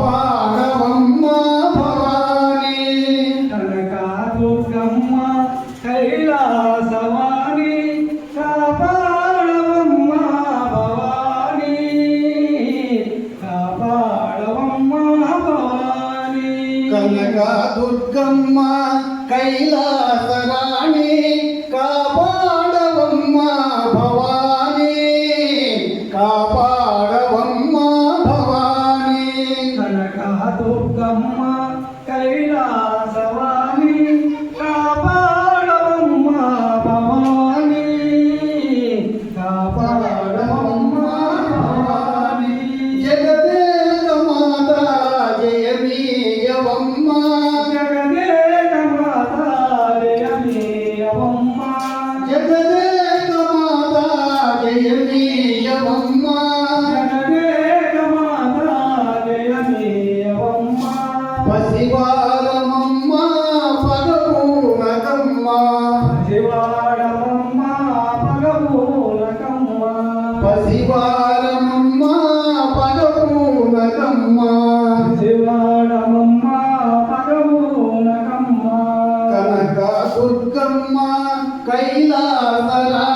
పాడవమ్మ Bhavani Kanaka Durgamma కైలాసవాణి కాపాడవమ్మ Bhavani కాపాడవమ్మ Bhavani Kanaka Durgamma కైలాసరాణి కాపాడవమ్మ Bhavani కాపాడవమ్మ Bhavani Kanaka Durgamma కైలాసవాణి కాపాడవమ్మ Bhavani కాపాడవమ్మ Bhavani Jagadeka Mata జయమీయవమ్మ Jagadeka Mata జయమీయవమ్మ Jagadeka Mata జయమీయవమ్మ Jagadeka Mata జయమీయవమ్మ పసివారమమ్మ పగపూనకమ్మ శివాడమమ్మ పగపూలకమ్మ పసివారమమ్మ పగపూనకమ్మ శివాడమమ్మ పగపూలకమ్మ Kanaka Durgamma కైలాసరా